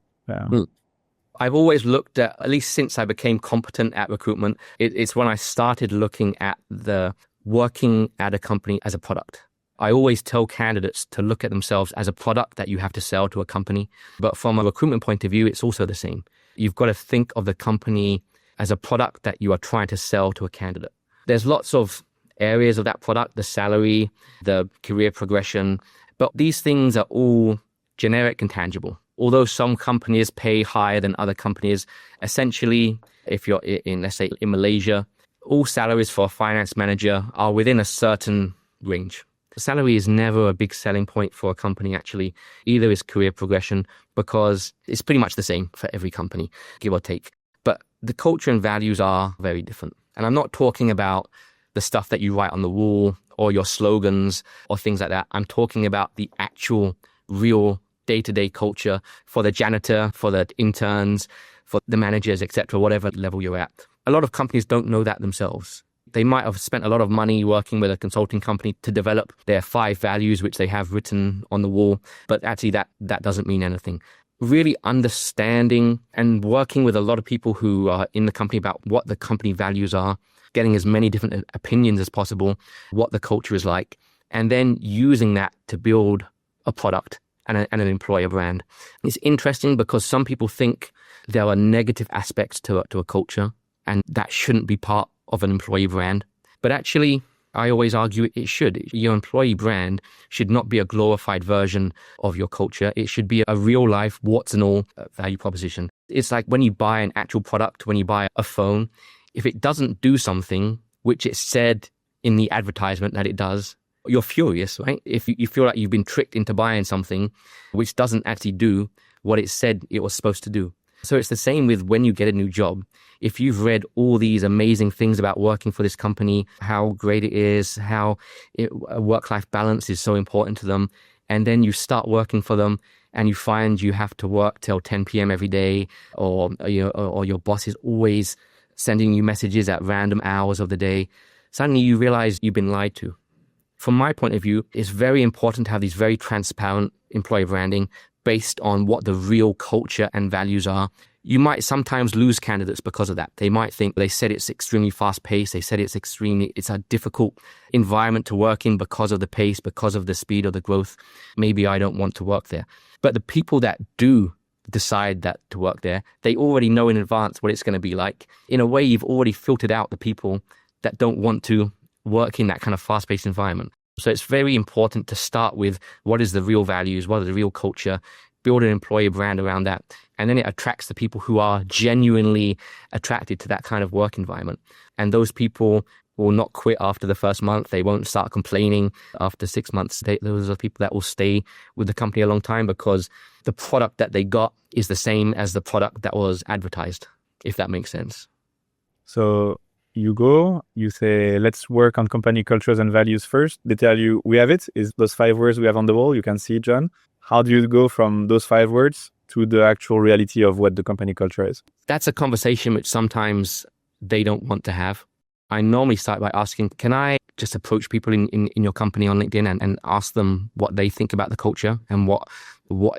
I've always looked at least since I became competent at recruitment, it's when I started looking at the working at a company as a product. I always tell candidates to look at themselves as a product that you have to sell to a company. But from a recruitment point of view, it's also the same. You've got to think of the company as a product that you are trying to sell to a candidate. There's lots of areas of that product, the salary, the career progression, but these things are all generic and tangible. Although some companies pay higher than other companies, essentially, if you're in, let's say, in Malaysia, all salaries for a finance manager are within a certain range. Salary is never a big selling point for a company, actually. Either is career progression, because it's pretty much the same for every company, give or take. But the culture and values are very different. And I'm not talking about the stuff that you write on the wall or your slogans or things like that. I'm talking about the actual, real day-to-day culture for the janitor, for the interns, for the managers, etc., whatever level you're at. A lot of companies don't know that themselves. They might have spent a lot of money working with a consulting company to develop their 5 values, which they have written on the wall. But actually that doesn't mean anything. Really understanding and working with a lot of people who are in the company about what the company values are, getting as many different opinions as possible, what the culture is like, and then using that to build a product and an employer brand. It's interesting because some people think there are negative aspects to a culture, and that shouldn't be part of an employee brand. But actually, I always argue it should. Your employee brand should not be a glorified version of your culture. It should be a real life, warts and all value proposition. It's like when you buy an actual product, when you buy a phone, if it doesn't do something which it said in the advertisement that it does, you're furious, right? If you feel like you've been tricked into buying something which doesn't actually do what it said it was supposed to do. So it's the same with when you get a new job. If you've read all these amazing things about working for this company, how great it is, how work-life balance is so important to them, and then you start working for them and you find you have to work till 10 p.m. every day, or your boss is always sending you messages at random hours of the day, suddenly you realize you've been lied to. From my point of view, it's very important to have these very transparent employee branding based on what the real culture and values are. You might sometimes lose candidates because of that. They might think they said it's extremely fast paced. They said it's a difficult environment to work in because of the pace, because of the speed of the growth. Maybe I don't want to work there. But the people that do decide that to work there, they already know in advance what it's going to be like. In a way, you've already filtered out the people that don't want to work in that kind of fast paced environment. So it's very important to start with what is the real values, what is the real culture, build an employer brand around that. And then it attracts the people who are genuinely attracted to that kind of work environment. And those people will not quit after the first month. They won't start complaining after 6 months. Those are people that will stay with the company a long time because the product that they got is the same as the product that was advertised, if that makes sense. So you go, you say, let's work on company cultures and values first. They tell you, we have it. It's those 5 words we have on the wall. You can see it, Jon. How do you go from those 5 words to the actual reality of what the company culture is? That's a conversation which sometimes they don't want to have. I normally start by asking, can I just approach people in your company on LinkedIn and ask them what they think about the culture and what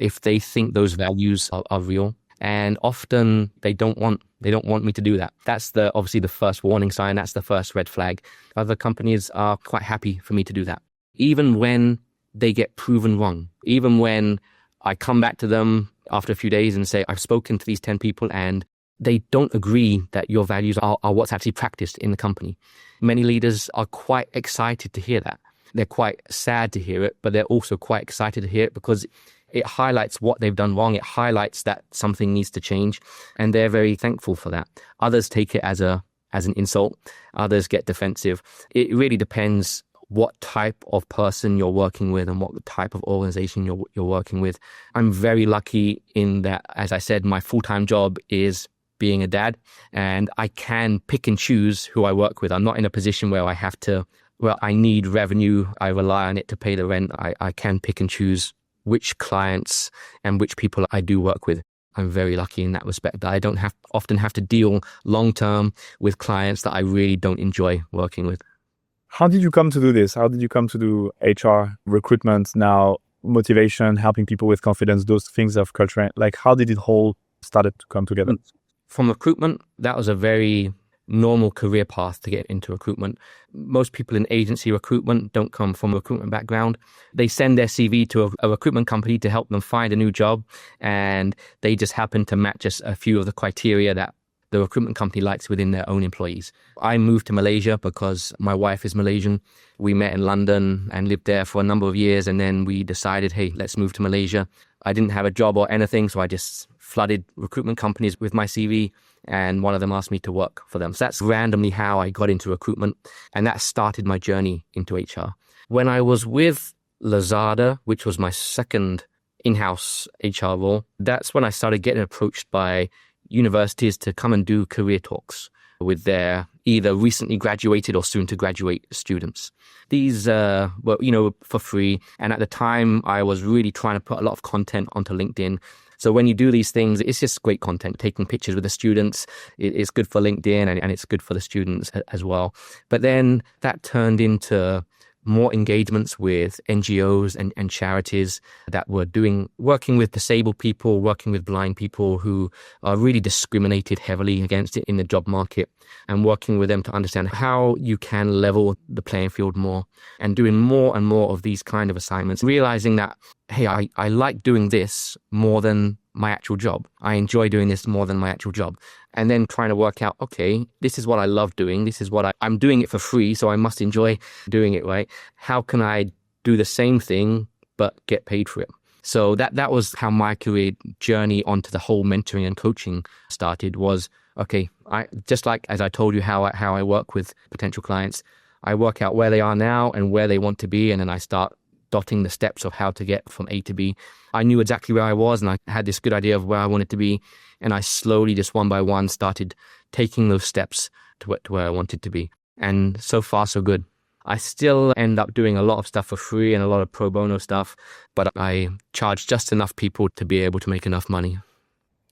if they think those values are real? And often they don't want me to do that. That's obviously the first warning sign. That's the first red flag. Other companies are quite happy for me to do that. Even when they get proven wrong, even when I come back to them after a few days and say, I've spoken to these 10 people and they don't agree that your values are what's actually practiced in the company. Many leaders are quite excited to hear that. They're quite sad to hear it, but they're also quite excited to hear it because it highlights what they've done wrong. It highlights that something needs to change, and they're very thankful for that. Others take it as an insult. Others get defensive. It really depends what type of person you're working with and what type of organization you're working with. I'm very lucky in that, as I said, my full-time job is being a dad, and I can pick and choose who I work with. I'm not in a position where I have to well, I need revenue. I rely on it to pay the rent. I can pick and choose which clients and which people I do work with. I'm very lucky in that respect that I don't often have to deal long term with clients that I really don't enjoy working with. How did you come to do this? How did you come to do HR, recruitment, now motivation, helping people with confidence, those things of culture? Like, how did it all started to come together? From recruitment, that was a very normal career path to get into recruitment. Most people in agency recruitment don't come from a recruitment background. They send their CV to a recruitment company to help them find a new job, and they just happen to match just a few of the criteria that the recruitment company likes within their own employees. I moved to Malaysia because my wife is Malaysian. We met in London and lived there for a number of years, and then we decided, hey, let's move to Malaysia. I didn't have a job or anything, so I just flooded recruitment companies with my CV, and one of them asked me to work for them. So that's randomly how I got into recruitment, and that started my journey into HR. When I was with Lazada, which was my second in-house HR role, that's when I started getting approached by universities to come and do career talks with their either recently graduated or soon to graduate students. These were, for free. And at the time, I was really trying to put a lot of content onto LinkedIn. So when you do these things, it's just great content, taking pictures with the students. It's good for LinkedIn and it's good for the students as well. But then that turned into more engagements with NGOs and charities that were working with disabled people, working with blind people who are really discriminated heavily against it in the job market, and working with them to understand how you can level the playing field more, and doing more and more of these kind of assignments, realizing that, hey, I like doing this more than my actual job. I enjoy doing this more than my actual job. And then trying to work out, okay, this is what I love doing. This is what I'm doing it for free, so I must enjoy doing it, right? How can I do the same thing but get paid for it? So that was how my career journey onto the whole mentoring and coaching started. Was, okay, I just like as I told you how I work with potential clients, I work out where they are now and where they want to be, and then I start dotting the steps of how to get from A to B. I knew exactly where I was, and I had this good idea of where I wanted to be, and I slowly, just one by one, started taking those steps to where I wanted to be. And so far, so good. I still end up doing a lot of stuff for free and a lot of pro bono stuff, but I charge just enough people to be able to make enough money.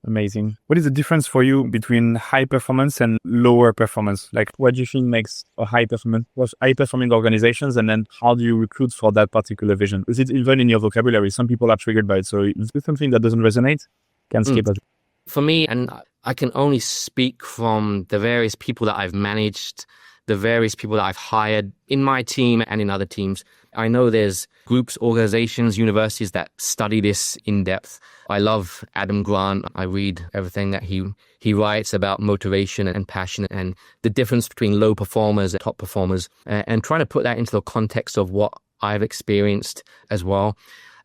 Amazing. What is the difference for you between high performance and lower performance? Like, what do you think makes a high performing organizations? And then how do you recruit for that particular vision? Is it even in your vocabulary? Some people are triggered by it. So if it's something that doesn't resonate, can skip it. For me, and I can only speak from the various people that I've managed, the various people that I've hired in my team and in other teams. I know there's groups, organizations, universities that study this in depth. I love Adam Grant. I read everything that he writes about motivation and passion and the difference between low performers and top performers, and trying to put that into the context of what I've experienced as well.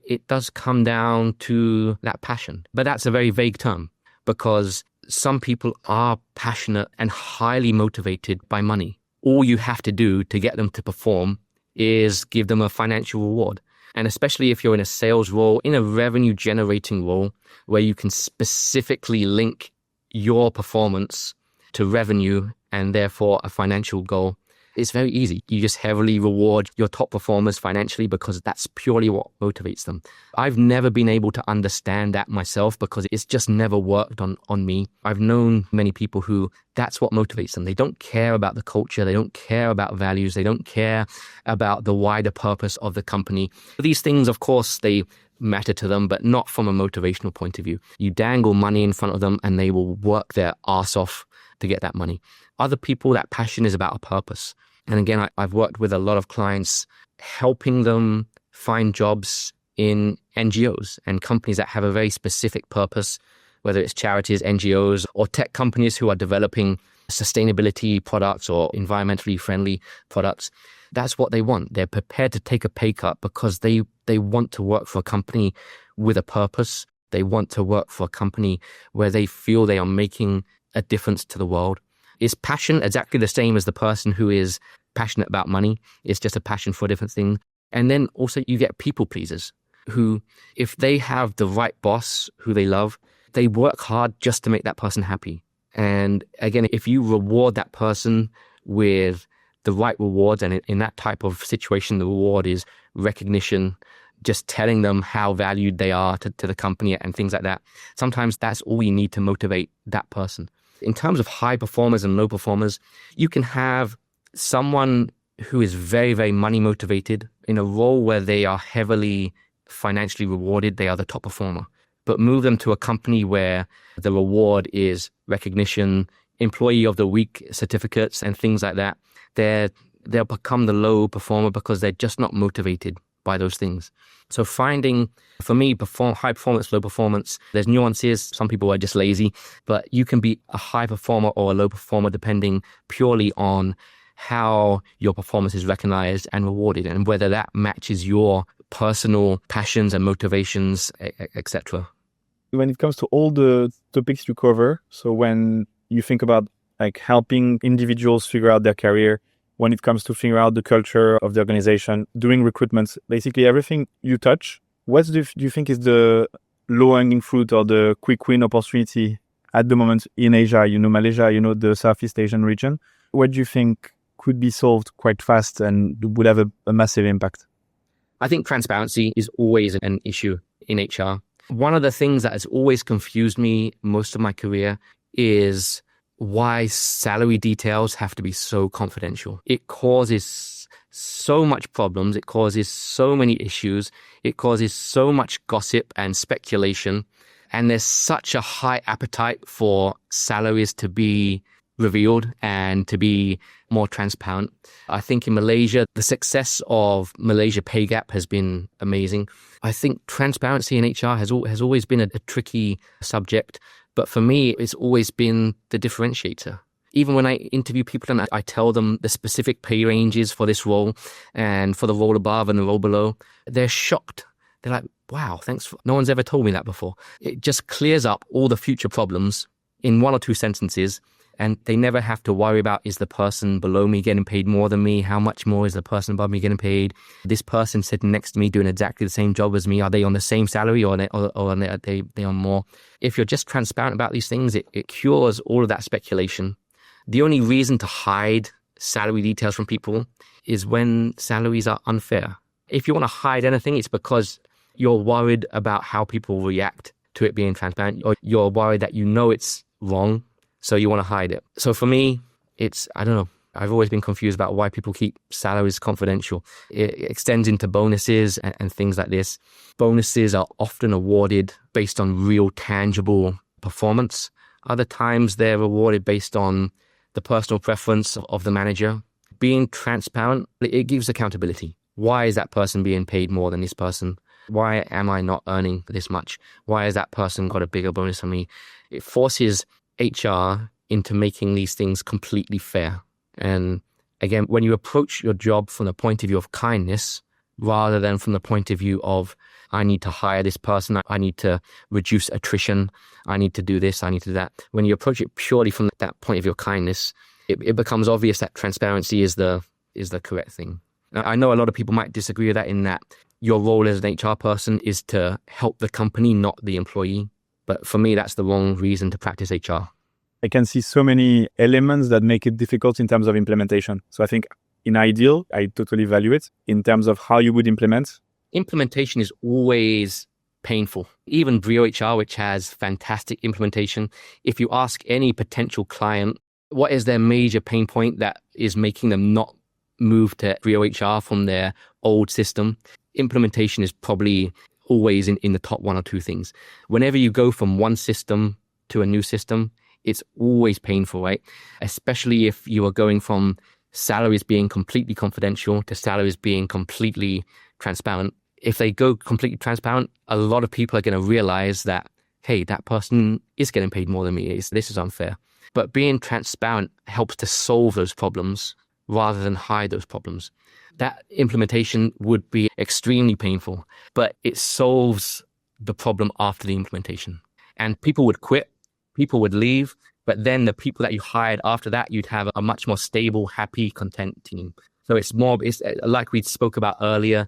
It does come down to that passion, but that's a very vague term because some people are passionate and highly motivated by money. All you have to do to get them to perform is give them a financial reward. And especially if you're in a sales role, in a revenue generating role, where you can specifically link your performance to revenue and therefore a financial goal, it's very easy. You just heavily reward your top performers financially because that's purely what motivates them. I've never been able to understand that myself because it's just never worked on me. I've known many people who that's what motivates them. They don't care about the culture. They don't care about values. They don't care about the wider purpose of the company. These things, of course, they matter to them, but not from a motivational point of view. You dangle money in front of them and they will work their arse off to get that money. Other people, that passion is about a purpose. And again, I've worked with a lot of clients helping them find jobs in NGOs and companies that have a very specific purpose, whether it's charities, NGOs, or tech companies who are developing sustainability products or environmentally friendly products. That's what they want. They're prepared to take a pay cut because they want to work for a company with a purpose. They want to work for a company where they feel they are making a difference to the world. Is passion exactly the same as the person who is passionate about money? It's just a passion for a different thing. And then also you get people pleasers who, if they have the right boss who they love, they work hard just to make that person happy. And again, if you reward that person with the right rewards. And in that type of situation, the reward is recognition, just telling them how valued they are to the company and things like that. Sometimes that's all you need to motivate that person. In terms of high performers and low performers, you can have someone who is very, very money motivated in a role where they are heavily financially rewarded. They are the top performer. But move them to a company where the reward is recognition, employee of the week certificates and things like that. They'll become the low performer because they're just not motivated by those things. So finding, for me, high performance, low performance, there's nuances. Some people are just lazy, but you can be a high performer or a low performer depending purely on how your performance is recognized and rewarded and whether that matches your personal passions and motivations, etc. When it comes to all the topics you cover, so when you think about like helping individuals figure out their career, when it comes to figure out the culture of the organization, doing recruitments, basically everything you touch, what do you think is the low-hanging fruit or the quick win opportunity at the moment in Asia, Malaysia, the Southeast Asian region? What do you think could be solved quite fast and would have a massive impact? I think transparency is always an issue in HR. One of the things that has always confused me most of my career is why salary details have to be so confidential. It causes so much problems. It causes so many issues. It causes so much gossip and speculation. And there's such a high appetite for salaries to be revealed and to be more transparent. I think in Malaysia, the success of Malaysia pay gap has been amazing. I think transparency in HR has always been a tricky subject. But for me, it's always been the differentiator. Even when I interview people and I tell them the specific pay ranges for this role and for the role above and the role below, they're shocked. They're like, wow, thanks. No one's ever told me that before. It just clears up all the future problems in one or two sentences. And they never have to worry about, is the person below me getting paid more than me? How much more is the person above me getting paid? This person sitting next to me doing exactly the same job as me, are they on the same salary or are they on more? If you're just transparent about these things, it cures all of that speculation. The only reason to hide salary details from people is when salaries are unfair. If you want to hide anything, it's because you're worried about how people react to it being transparent, or you're worried that it's wrong, so you want to hide it. So for me, I don't know. I've always been confused about why people keep salaries confidential. It extends into bonuses and things like this. Bonuses are often awarded based on real tangible performance. Other times they're awarded based on the personal preference of the manager. Being transparent, it gives accountability. Why is that person being paid more than this person? Why am I not earning this much? Why has that person got a bigger bonus than me? It forces HR into making these things completely fair. And again, when you approach your job from the point of view of kindness, rather than from the point of view of, I need to hire this person, I need to reduce attrition, I need to do this, I need to do that. When you approach it purely from that point of view of kindness, it becomes obvious that transparency is the correct thing. Now, I know a lot of people might disagree with that, in that your role as an HR person is to help the company, not the employee. But for me, that's the wrong reason to practice HR. I can see so many elements that make it difficult in terms of implementation. So I think in ideal, I totally value it. In terms of how you would implement, implementation is always painful. Even brioHR, which has fantastic implementation, if you ask any potential client, what is their major pain point that is making them not move to brioHR from their old system, implementation is probably always in the top one or two things. Whenever you go from one system to a new system, it's always painful, right? Especially if you are going from salaries being completely confidential to salaries being completely transparent. If they go completely transparent, a lot of people are going to realize that, hey, that person is getting paid more than me. This is unfair. But being transparent helps to solve those problems rather than hide those problems. That implementation would be extremely painful, but it solves the problem after the implementation. And people would quit, people would leave, but then the people that you hired after that, you'd have a much more stable, happy, content team. So it's like we spoke about earlier,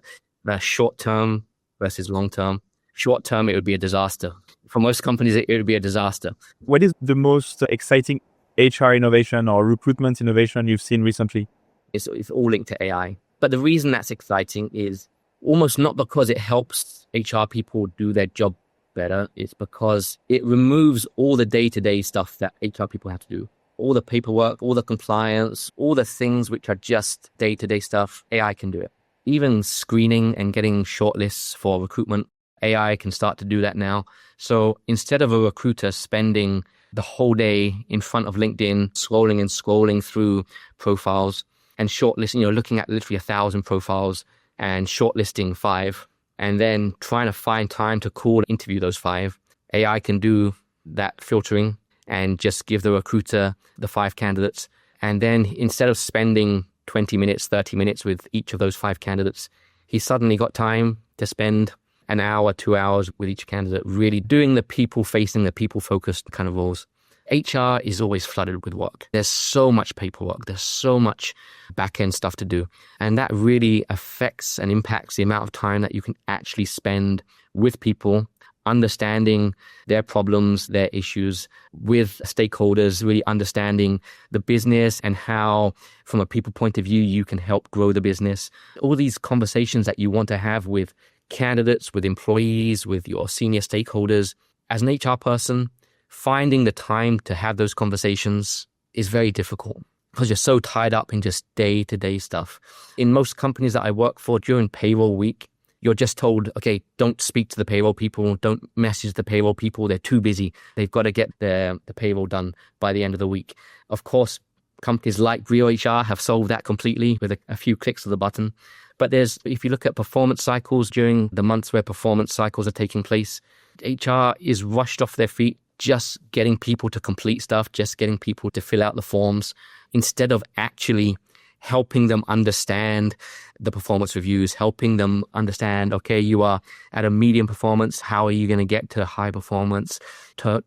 short term versus long term. Short term, it would be a disaster. For most companies, it would be a disaster. What is the most exciting HR innovation or recruitment innovation you've seen recently? It's all linked to AI. But the reason that's exciting is almost not because it helps HR people do their job better. It's because it removes all the day-to-day stuff that HR people have to do. All the paperwork, all the compliance, all the things which are just day-to-day stuff, AI can do it. Even screening and getting shortlists for recruitment, AI can start to do that now. So instead of a recruiter spending the whole day in front of LinkedIn, scrolling through profiles and shortlisting, looking at literally 1,000 profiles and shortlisting 5, and then trying to find time to call and interview those 5, AI can do that filtering and just give the recruiter the 5 candidates. And then instead of spending 20 minutes, 30 minutes with each of those 5 candidates, he suddenly got time to spend an hour, 2 hours with each candidate, really doing the people-facing, the people-focused kind of roles. HR is always flooded with work. There's so much paperwork. There's so much back-end stuff to do. And that really affects and impacts the amount of time that you can actually spend with people, understanding their problems, their issues, with stakeholders, really understanding the business and how, from a people point of view, you can help grow the business. All these conversations that you want to have with candidates, with employees, with your senior stakeholders. As an HR person, finding the time to have those conversations is very difficult because you're so tied up in just day-to-day stuff. In most companies that I work for, during payroll week, you're just told, okay, don't speak to the payroll people, don't message the payroll people, they're too busy. They've got to get the payroll done by the end of the week. Of course, companies like brioHR have solved that completely with a few clicks of the button. But if you look at performance cycles during the months where performance cycles are taking place, HR is rushed off their feet, just getting people to complete stuff, just getting people to fill out the forms, instead of actually helping them understand the performance reviews, helping them understand, okay, you are at a medium performance, how are you going to get to high performance,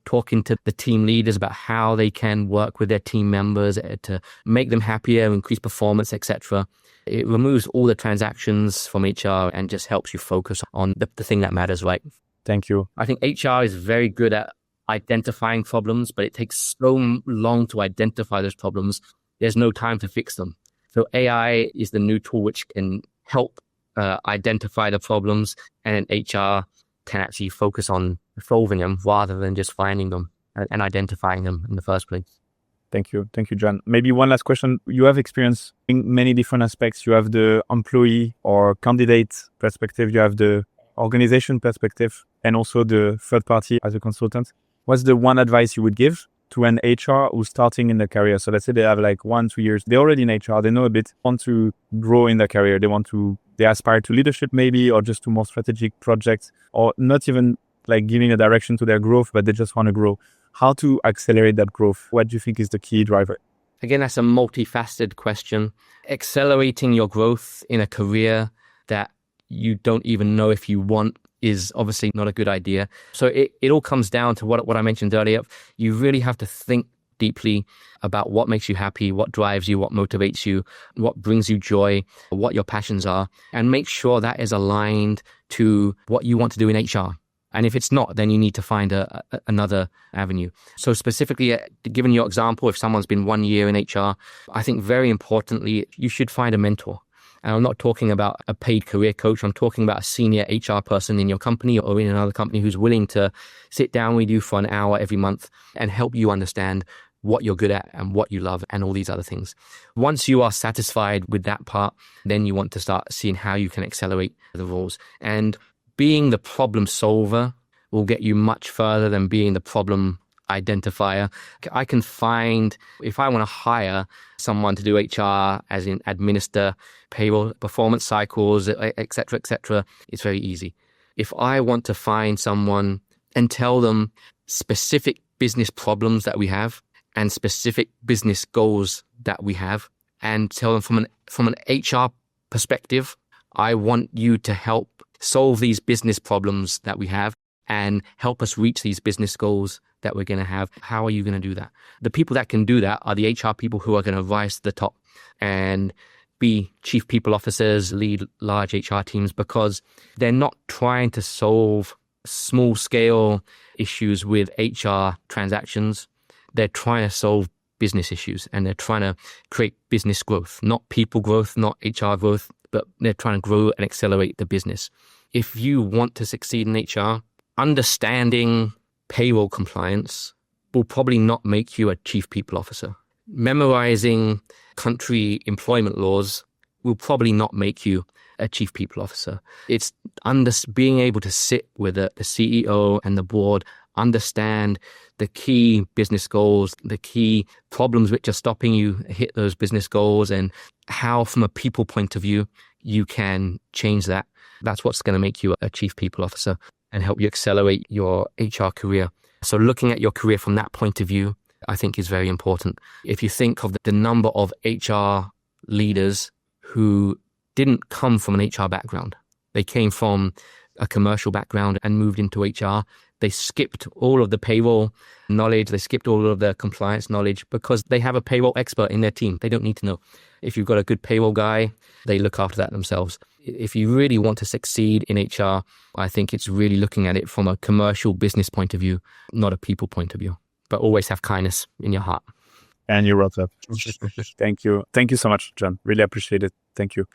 talking to the team leaders about how they can work with their team members to make them happier, increase performance, etc. It removes all the transactions from HR and just helps you focus on the thing that matters, right? Thank you. I think HR is very good at identifying problems, but it takes so long to identify those problems. There's no time to fix them. So AI is the new tool which can help identify the problems, and HR can actually focus on solving them rather than just finding them and identifying them in the first place. Thank you. Thank you, Jon. Maybe one last question. You have experience in many different aspects. You have the employee or candidate perspective. You have the organization perspective and also the third party as a consultant. What's the one advice you would give to an HR who's starting in their career? So let's say they have like 1-2 years. They're already in HR. They know a bit, want to grow in their career. They aspire to leadership maybe, or just to more strategic projects, or not even like giving a direction to their growth, but they just want to grow. How to accelerate that growth? What do you think is the key driver? Again, that's a multifaceted question. Accelerating your growth in a career that you don't even know if you want is obviously not a good idea. So it all comes down to what I mentioned earlier. You really have to think deeply about what makes you happy, what drives you, what motivates you, what brings you joy, what your passions are, and make sure that is aligned to what you want to do in HR. And if it's not, then you need to find another avenue. So specifically, given your example, if someone's been 1 year in HR, I think very importantly, you should find a mentor. And I'm not talking about a paid career coach. I'm talking about a senior HR person in your company or in another company who's willing to sit down with you for an hour every month and help you understand what you're good at and what you love and all these other things. Once you are satisfied with that part, then you want to start seeing how you can accelerate the roles. And being the problem solver will get you much further than being the problem identifier. I can find, if I want to hire someone to do HR, as in administer payroll, performance cycles, etc., it's very easy. If I want to find someone and tell them specific business problems that we have and specific business goals that we have, and tell them from an HR perspective, I want you to help solve these business problems that we have and help us reach these business goals that we're going to have. How are you going to do that? The people that can do that are the HR people who are going to rise to the top and be chief people officers, lead large HR teams, because they're not trying to solve small scale issues with HR transactions. They're trying to solve business issues and they're trying to create business growth, not people growth, not HR growth, but they're trying to grow and accelerate the business. If you want to succeed in HR, understanding payroll compliance will probably not make you a chief people officer. Memorizing country employment laws will probably not make you a chief people officer. It's being able to sit with the CEO and the board, understand the key business goals, the key problems which are stopping you hit those business goals, and how, from a people point of view, you can change that. That's what's going to make you a chief people officer and help you accelerate your HR career. So looking at your career from that point of view, I think is very important. If you think of the number of HR leaders who didn't come from an HR background, they came from a commercial background and moved into HR. They skipped all of the payroll knowledge. They skipped all of the compliance knowledge because they have a payroll expert in their team. They don't need to know. If you've got a good payroll guy, they look after that themselves. If you really want to succeed in HR, I think it's really looking at it from a commercial business point of view, not a people point of view. But always have kindness in your heart. And you wrote that. Thank you. Thank you so much, Jon. Really appreciate it. Thank you.